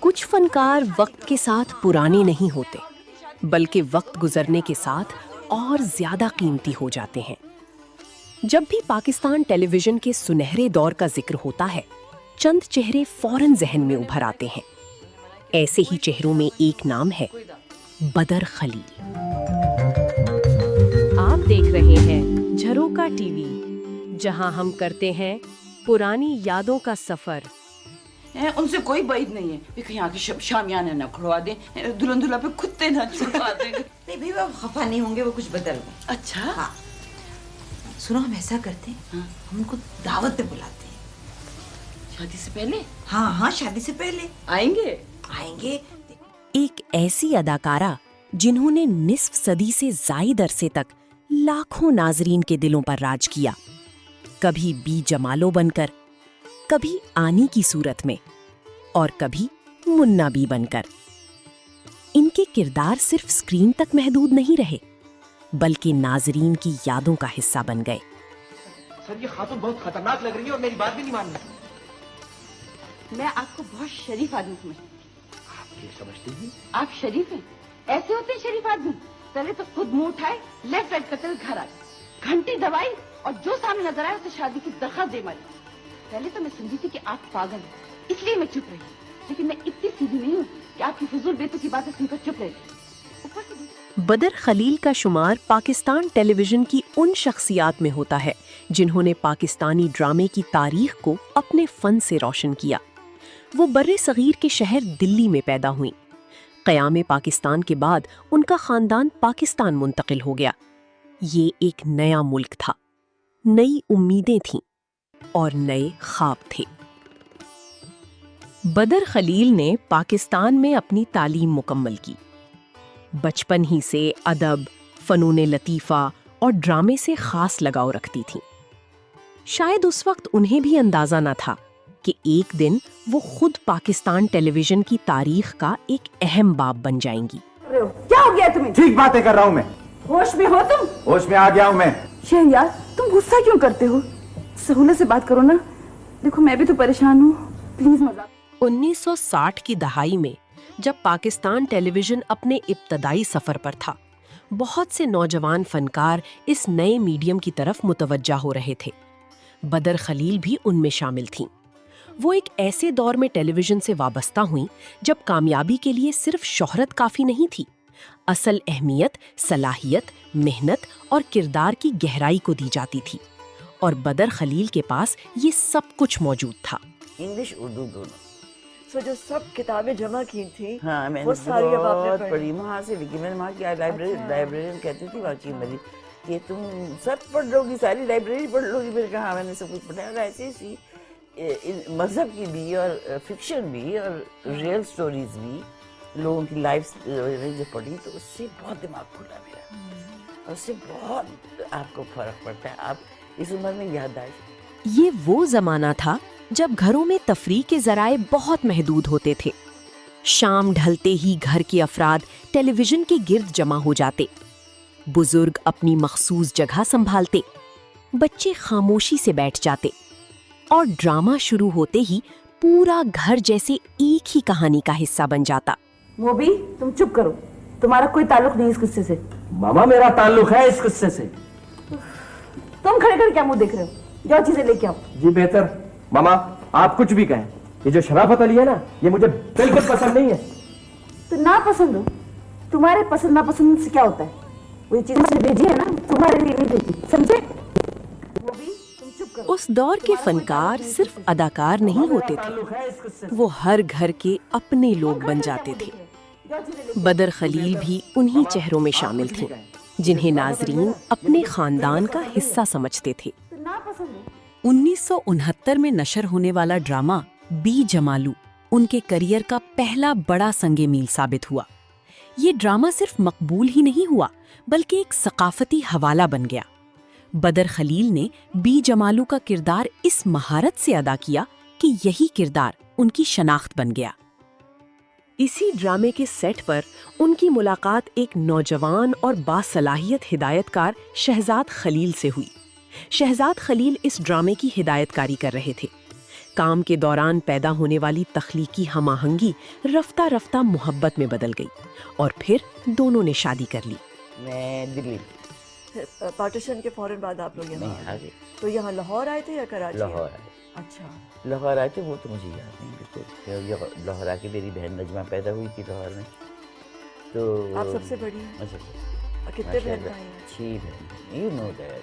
کچھ فنکار وقت کے ساتھ پرانے نہیں ہوتے بلکہ وقت گزرنے کے ساتھ اور زیادہ قیمتی ہو جاتے ہیں۔ جب بھی پاکستان ٹیلی ویژن کے سنہرے دور کا ذکر ہوتا ہے، چند چہرے فوراً ذہن میں ابھر آتے ہیں۔ ایسے ہی چہروں میں ایک نام ہے بدر خلیل۔ آپ دیکھ رہے ہیں جھروکا ٹی وی، جہاں ہم کرتے ہیں پرانی یادوں کا سفر۔ ان سے کوئی بعید نہیں ہے کہ یہاں کی شامیانے نہ کھڑوا دیں، دلہن دلہا پہ کتے نہ چھڑوا دیں۔ نہیں بھائی، وہ خفا نہیں ہوں گے، وہ کچھ بدل گئے۔ اچھا ہاں سنو، ہم ایسا کرتے ہیں، ہم ان کو دعوت پہ بلاتے ہیں۔ شادی سے پہلے؟ ہاں شادی سے پہلے آئیں گے۔ ایک ایسی اداکارہ جنہوں نے نصف صدی سے زائد عرصے تک لاکھوں ناظرین کے دلوں پر راج کیا، کبھی بی جمالو بن کر، کبھی آنی کی صورت میں، اور کبھی منا بی بن کر۔ ان کے کردار صرف سکرین تک محدود نہیں رہے بلکہ ناظرین کی یادوں کا حصہ بن گئے۔ سر یہ خاتون بہت خطرناک لگ رہی ہے اور میری بات بھی نہیں مان رہی۔ میں آپ کو بہت شریف آدمی سمجھتی ہوں۔ آپ یہ سمجھتی ہیں؟ آپ شریف ہیں؟ ایسے ہوتے ہیں شریف آدمی؟ پہلے تو خود منہ اٹھائے، لیفٹ رائٹ کرتے ہوئے گھر آئے، گھنٹی دبائی اور جو سامنے نظر آئے اسے شادی کی درخواست دے ماری۔ پہلے تو میں سمجھی تھی کہ آپ پاگل ہیں، اس لیے میں چپ رہی، لیکن میں اتنی سیدھی نہیں ہوں کہ آپ کی فضول بیتو کی باتیں سن کر چپ رہی۔ بدر خلیل کا شمار پاکستان ٹیلی ویژن کی ان شخصیات میں ہوتا ہے جنہوں نے پاکستانی ڈرامے کی تاریخ کو اپنے فن سے روشن کیا۔ وہ بر صغیر کے شہر دلی میں پیدا ہوئیں۔ قیام پاکستان کے بعد ان کا خاندان پاکستان منتقل ہو گیا۔ یہ ایک نیا ملک تھا، نئی امیدیں تھیں اور نئے خواب تھے۔ بدر خلیل نے پاکستان میں اپنی تعلیم مکمل کی۔ بچپن ہی سے ادب، فنون لطیفہ اور ڈرامے سے خاص لگاؤ رکھتی تھیں۔ شاید اس وقت انہیں بھی اندازہ نہ تھا کہ ایک دن وہ خود پاکستان ٹیلی ویژن کی تاریخ کا ایک اہم باب بن جائیں گی۔ کیا ہو گیا تمہیں؟ ٹھیک باتیں کر رہا ہوں میں۔ ہوش میں ہو تم؟ ہوش میں آ گیا ہوں میں۔ شہریار، تم غصہ کیوں کرتے ہو؟ سہولت سے بات کرو نا، دیکھو میں بھی تو پریشان ہوں، پلیز مذاق۔ 1960 کی دہائی میں جب پاکستان ٹیلی ویژن اپنے ابتدائی سفر پر تھا، بہت سے نوجوان فنکار اس نئے میڈیم کی طرف متوجہ ہو رہے تھے۔ بدر خلیل بھی ان میں شامل تھیں۔ وہ ایک ایسے دور میں ٹیلی ویژن سے وابستہ ہوئیں جب کامیابی کے لیے صرف شہرت کافی نہیں تھی، اصل اہمیت صلاحیت، محنت اور کردار کی گہرائی کو دی جاتی تھی، اور بدر خلیل کے پاس یہ سب کچھ موجود تھا۔ انگلش اردو دونوں، سو جو سب کتابیں جمع کی تھی ہاں میں وہ ساری اب آپ نے بہت پڑھی۔ پڑھی، وہاں سے لکھی میں نے، وہاں کی لائبریرین کہتی تھی واقعی میری کہ تم سب پڑھ لو گی، ساری لائبریری پڑھ لو گی۔ میں نے کہا ہاں میں نے سب کچھ پڑھا ہے، اور ایسے سی مذہب کی بھی اور فکشن بھی اور ریئل سٹوریز بھی، لوگوں کی لائف جو پڑھی تو اس سے بہت دماغ کھلا میرا، اور اس سے بہت آپ کو فرق پڑتا ہے۔ آپ اس عمر میں یادداشت۔ یہ وہ زمانہ تھا جب گھروں میں تفریح کے ذرائع بہت محدود ہوتے تھے۔ شام ڈھلتے ہی گھر کے افراد ٹیلی ویژن کے گرد جمع ہو جاتے، بزرگ اپنی مخصوص جگہ سنبھالتے، بچے خاموشی سے بیٹھ جاتے، اور ڈرامہ شروع ہوتے ہی پورا گھر جیسے ایک ہی کہانی کا حصہ بن جاتا۔ موبی تم چپ کرو، تمہارا کوئی تعلق نہیں اس قصے سے۔ ماما میرا تعلق ہے اس قصے سے۔ تم کھڑے کر کیا منہ دیکھ رہے ہو؟ جاؤ چیزیں لے کے آؤ۔ جی بہتر ماما، آپ کچھ بھی کہیں، یہ جو شرافت علی ہے نا، یہ مجھے بالکل پسند نہیں ہے۔ تو نا پسند ہو، تمہارے پسند نا پسند سے کیا ہوتا ہے؟ وہ یہ چیز سے بھیجی ہے نا، تمہارے لیے نہیں بھیجی، سمجھے؟ اس دور کے فنکار صرف اداکار نہیں ہوتے تھے، وہ ہر گھر کے اپنے لوگ بن جاتے تھے۔ بدر خلیل بھی انہی چہروں میں شامل تھیں جنہیں ناظرین اپنے خاندان کا حصہ سمجھتے تھے۔ 1969 میں نشر ہونے والا ڈرامہ بی جمالو ان کے کریئر کا پہلا بڑا سنگ میل ثابت ہوا۔ یہ ڈرامہ صرف مقبول ہی نہیں ہوا بلکہ ایک ثقافتی حوالہ بن گیا۔ بدر خلیل نے بی جمالو کا کردار اس مہارت سے ادا کیا کہ یہی کردار ان کی شناخت بن گیا۔ اسی ڈرامے کے سیٹ پر ان کی ملاقات ایک نوجوان اور باصلاحیت ہدایت کار شہزاد خلیل سے ہوئی۔ شہزاد خلیل اس ڈرامے کی ہدایت کاری کر رہے تھے۔ کام کے دوران پیدا ہونے والی تخلیقی ہم آہنگی رفتہ رفتہ محبت میں بدل گئی اور پھر دونوں نے شادی کر لی۔ میں دلی پارٹیشن کے فوراً بعد آپ لوگ یہاں نہیں آ آ گئے؟ گئے، تو یہاں لاہور آئے تھے یا کراچی؟ لاہور آئے، اچھا، لاہور آئے تھے، وہ تو مجھے یاد نہیں بالکل۔ لاہور آ کے میری بہن نجمہ پیدا ہوئی تھی لاہور میں، تو آپ سب سے بڑی ہیں؟ اچھا اور کتنے بہن بھائی ہیں؟ 6 بہن، یو نو دیٹ،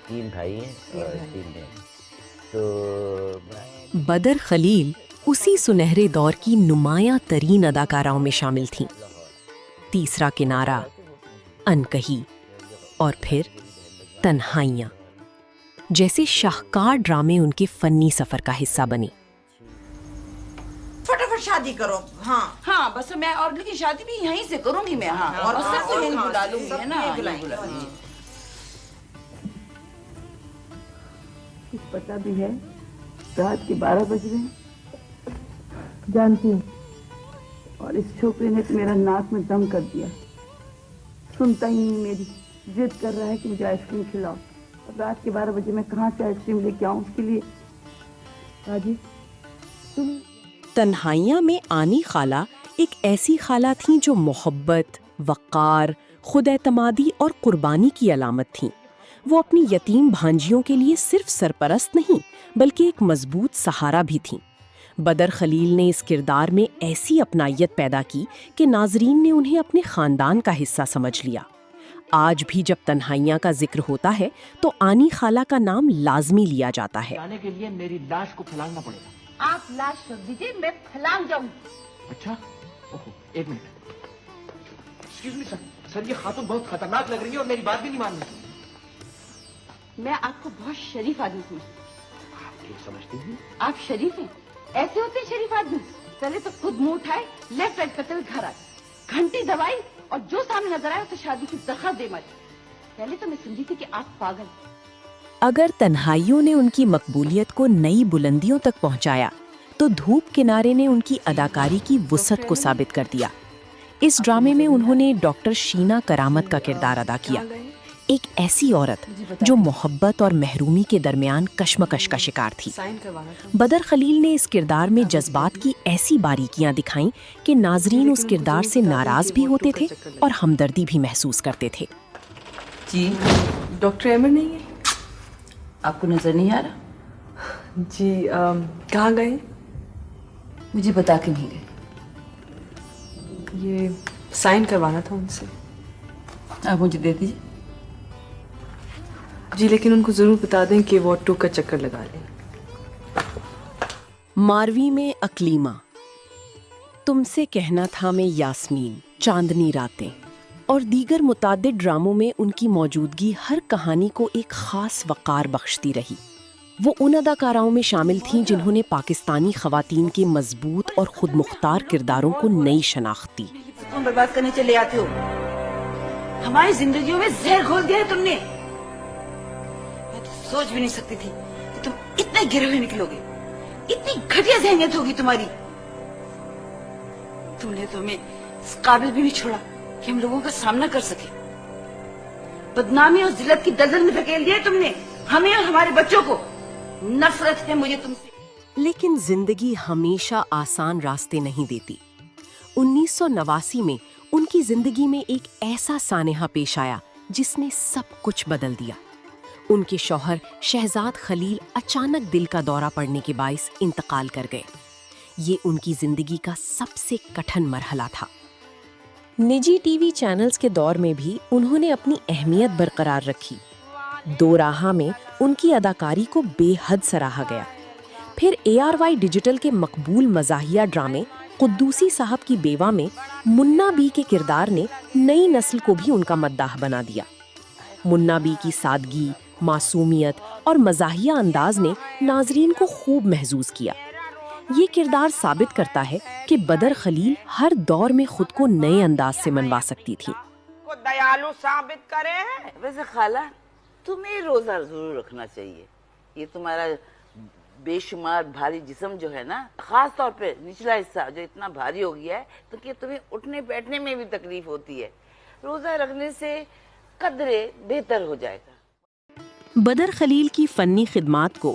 3 بھائی ہیں اور 3 بہن۔ تو بدر خلیل اسی سنہرے دور کی نمایاں ترین اداکاراؤں میں شامل تھیں۔ تیسرا کنارہ، انکہی اور پھر تنہائیاں جیسے شاہکار ڈرامے ان کے فنی سفر کا حصہ بنے۔ فٹافٹ شادی کرو۔ ہاں بس میں، اور لیکن شادی بھی یہیں سے کروں گی میں، ہاں، اور سب کو یہیں بلا لوں گی، ہے نا؟ کچھ پتہ بھی ہے، رات کے 12 بج رہے ہیں، جانتی ہوں، اور اس چھوکرے نے تو میرا ناک میں دم کر دیا، سنتا ہی نہیں میری، ضد کر رہا ہے کہ مجھے آئس کریم کھلاؤ، اور رات کے 12 بجے میں کہاں سے آئس کریم لے کے آؤں اس کے لیے؟ باجی تم تنہائیاں میں آنی خالہ ایک ایسی خالہ تھیں جو محبت، وقار، خود اعتمادی اور قربانی کی علامت تھیں۔ وہ اپنی یتیم بھانجیوں کے لیے صرف سرپرست نہیں بلکہ ایک مضبوط سہارا بھی تھیں۔ بدر خلیل نے اس کردار میں ایسی اپنائیت پیدا کی کہ ناظرین نے انہیں اپنے خاندان کا حصہ سمجھ لیا۔ آج بھی جب تنہائیاں کا ذکر ہوتا ہے تو آنی خالہ کا نام لازمی لیا جاتا ہے۔ جانے کے لیے میری لاش کو پھلانگنا پڑے گا۔ آپ لاش رکھ دیجیے، میں پھلانگ جاؤں۔ اچھا، اوہو، ایک منٹ، ایکسکیوز می سر، سر یہ خاتون بہت خطرناک لگ رہی ہے اور میری بات بھی نہیں مان رہی۔ میں آپ کو بہت شریف آدمی سمجھتی ہوں۔ آپ کیا سمجھتی ہیں؟ آپ شریف ہیں، ایسے ہوتے ہیں شریف آدمی؟ پہلے تو خود منہ اٹھائے، لیفٹ رائٹ کرتے ہوئے گھر آئے، گھنٹی دبائی اور جو سامنے نظر آیا اسے شادی کی درخواست دے ماری۔ پہلے تو میں سمجھی تھی کہ آپ پاگل ہیں۔ اگر تنہائیوں نے ان کی مقبولیت کو نئی بلندیوں تک پہنچایا تو دھوپ کنارے نے ان کی اداکاری کی وسعت کو ثابت کر دیا۔ اس ڈرامے میں انہوں نے ڈاکٹر شینا کرامت کا کردار ادا کیا، ایک ایسی عورت جو محبت اور محرومی کے درمیان کشمکش کا شکار تھی۔ بدر خلیل نے اس کردار میں جذبات کی ایسی باریکیاں دکھائیں کہ ناظرین اس کردار سے ناراض بھی ہوتے تھے اور ہمدردی بھی محسوس کرتے تھے۔ جی ڈاکٹر احمد نہیں ہے؟ آپ کو نظر نہیں آ رہا؟ جی کہاں گئے؟ مجھے بتا کے نہیں گئے۔ یہ سائن کروانا تھا ان سے۔ آپ مجھے دے دیجیے۔ جی لیکن ان کو ضرور بتا دیں کہ وہ آٹو کا چکر لگا لیں۔ ماروی میں اکلیما، تم سے کہنا تھا میں یاسمین، چاندنی راتیں اور دیگر متعدد ڈراموں میں ان کی موجودگی ہر کہانی کو ایک خاص وقار بخشتی رہی۔ وہ ان اداکاراؤں میں شامل تھیں جنہوں نے پاکستانی خواتین کے مضبوط اور خود مختار کرداروں کو نئی شناخت دی۔ تم برباد کرنے چلے آتے ہو، ہماری زندگیوں میں زہر گھول دیا ہے تم نے۔ میں تو سوچ بھی نہیں سکتی تھی کہ تم اتنے گرے ہوئے نکلو گے، اتنی گھٹیا ذہنیت ہوگی تمہاری۔ تم نے تو ہمیں اس قابل بھی نہیں چھوڑا کہ ہم لوگوں کا سامنا کر سکے۔ بدنامی اور ذلت کی دلدل میں دھکیل دیا تم نے ہمیں اور ہمارے بچوں کو۔ نفرت ہے مجھے تم سے۔ لیکن زندگی ہمیشہ آسان راستے نہیں دیتی۔ 1989 میں ان کی زندگی میں ایک ایسا سانحہ پیش آیا جس نے سب کچھ بدل دیا۔ ان کے شوہر شہزاد خلیل اچانک دل کا دورہ پڑنے کے باعث انتقال کر گئے۔ یہ ان کی زندگی کا سب سے کٹھن مرحلہ تھا۔ نجی ٹی وی چینلز کے دور میں بھی انہوں نے اپنی اہمیت برقرار رکھی۔ دو راہا میں ان کی اداکاری کو بے حد سراہا گیا۔ پھر ARY ڈیجیٹل کے مقبول مزاحیہ ڈرامے قدوسی صاحب کی بیوہ میں منا بی کے کردار نے نئی نسل کو بھی ان کا مداح بنا دیا۔ منا بی کی سادگی، معصومیت اور مزاحیہ انداز نے ناظرین کو خوب محظوظ کیا۔ یہ کردار ثابت کرتا ہے کہ بدر خلیل ہر دور میں خود کو نئے انداز سے منوا سکتی تھی۔ کو دیالو ثابت کرے ہیں۔ ویسے خالہ تمہیں روزہ ضرور رکھنا چاہیے، یہ تمہارا بے شمار بھاری جسم جو ہے نا، خاص طور پہ نچلا حصہ جو اتنا بھاری ہو گیا ہے تو کہ تمہیں اٹھنے بیٹھنے میں بھی تکلیف ہوتی ہے، روزہ رکھنے سے قدرے بہتر ہو جائے گا۔ بدر خلیل کی فنی خدمات کو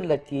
lucky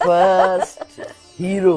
first hero